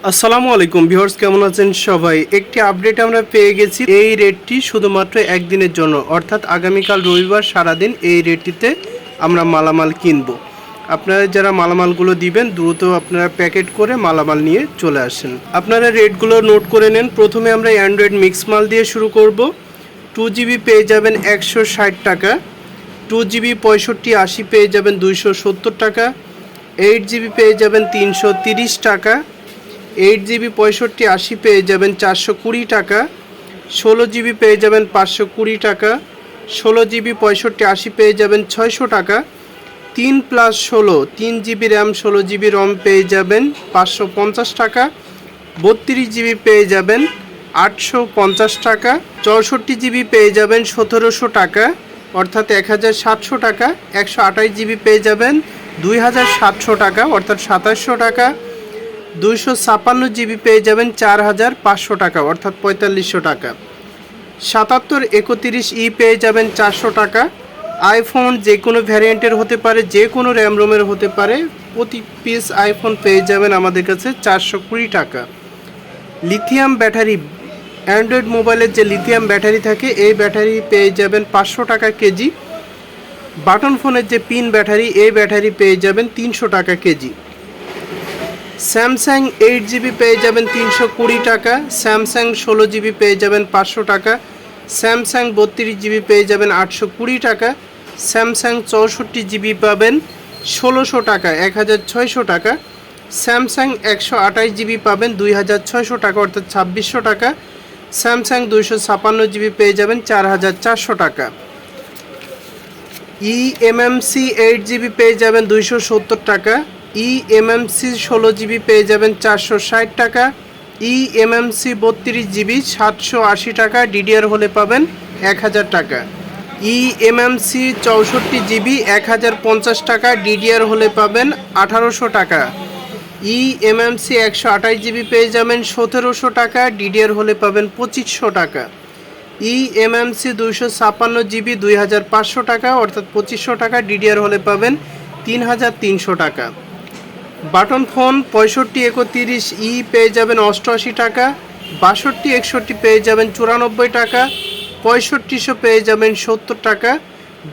আসসালামু আলাইকুম ভিউয়ার্স, কেমন আছেন সবাই? একটি আপডেট আমরা পেয়ে গেছি। এই রেটটি শুধুমাত্র একদিনের জন্য, অর্থাৎ আগামীকাল রবিবার সারাদিন এই রেটটিতে আমরা মালামাল কিনব। আপনারা যারা মালামালগুলো দিবেন দ্রুত আপনারা প্যাকেট করে মালামাল নিয়ে চলে আসেন। আপনারা রেটগুলো নোট করে নেন। প্রথমে আমরা অ্যান্ড্রয়েড মিক্স মাল দিয়ে শুরু করব। 2GB পেয়ে যাবেন 160 টাকা, 2GB 6580 পেয়ে যাবেন 270 টাকা, 8GB পেয়ে যাবেন 330 টাকা, 8GB 6580 পেয়ে যাবেন 420 টাকা, 16GB পেয়ে যাবেন 520 টাকা, 16GB 6580 পেয়ে যাবেন 600 টাকা, 3+16 3GB র্যাম 16GB রম পেয়ে যাবেন 550 টাকা, 32GB পেয়ে যাবেন 850 টাকা, 64GB পেয়ে যাবেন 1700 টাকা অর্থাৎ 1700 টাকা, 128GB পেয়ে যাবেন 2700 টাকা অর্থাৎ 2700 টাকা, 256GB পেয়ে যাবেন 4500 টাকা অর্থাৎ 4500 টাকা, 7731E পেয়ে যাবেন 400 টাকা। আইফোন যে কোনো ভ্যারিয়েন্টের হতে পারে, যে কোনো র্যাম রোমের হতে পারে, প্রতি পিস আইফোন পেয়ে যাবেন আমাদের কাছে 420 টাকা। লিথিয়াম ব্যাটারি, অ্যান্ড্রয়েড মোবাইলের যে লিথিয়াম ব্যাটারি থাকে এই ব্যাটারি পেয়ে যাবেন 500 টাকা কেজি। বাটন ফোনের যে পিন ব্যাটারি এই ব্যাটারি পেয়ে যাবেন 300 টাকা কেজি। স্যামসাং 8GB পেয়ে যাবেন 320 টাকা, স্যামসাং 16GB পেয়ে যাবেন 500 টাকা, স্যামসাং 32GB পেয়ে যাবেন 820 টাকা, স্যামসাং 64GB পাবেন 1600 টাকা 1600 টাকা, স্যামসাং 128GB পাবেন 2600 টাকা অর্থাৎ 2600 টাকা, স্যামসাং 256GB পেয়ে যাবেন 4400 টাকা। eMMC 8GB পেয়ে যাবেন 270 টাকা, eMMC 16GB পেয়ে যাবেন 460 টাকা, eMMC 32GB 780 টাকা, DDR হলে পাবেন 1000 টাকা, eMMC 64GB 1050 টাকা, DDR হলে পাবেন 1800 টাকা, eMMC 128GB পেয়ে যাবেন 1700 টাকা, DDR হলে পাবেন 2500 টাকা, eMMC 256GB 2500 টাকা অর্থাৎ 2500 টাকা, DDR হলে পাবেন 3300 টাকা। বাটন ফোন 6531E পেয়ে যাবেন 88 টাকা, 6261 পেয়ে যাবেন 94 টাকা, 6500 পেয়ে যাবেন 70 টাকা,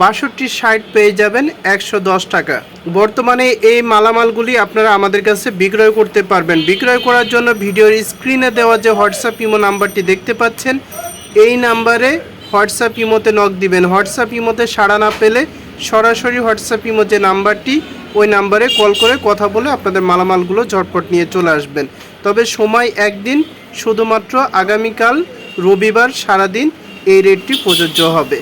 6260 পেয়ে যাবেন 110 টাকা। বর্তমানে এই মালামালগুলি আপনারা আমাদের কাছে বিক্রয় করতে পারবেন। বিক্রয় করার জন্য ভিডিওর স্ক্রিনে দেওয়া যে হোয়াটসঅ্যাপ ইমো নাম্বারটি দেখতে পাচ্ছেন এই নাম্বারে হোয়াটসঅ্যাপ ইমোতে নক দিবেন। হোয়াটসঅ্যাপ ইমোতে সাড়া না পেলে সরাসরি হোয়াটসঅ্যাপ ইমো যে নাম্বারটি ওই নাম্বারে কল করে কথা বলে আপনাদের মালামালগুলো ঝটপট নিয়ে চলে আসবেন। তবে সময় একদিন, শুধুমাত্র আগামীকাল রবিবার সারাদিন এই রেটটি প্রযোজ্য হবে।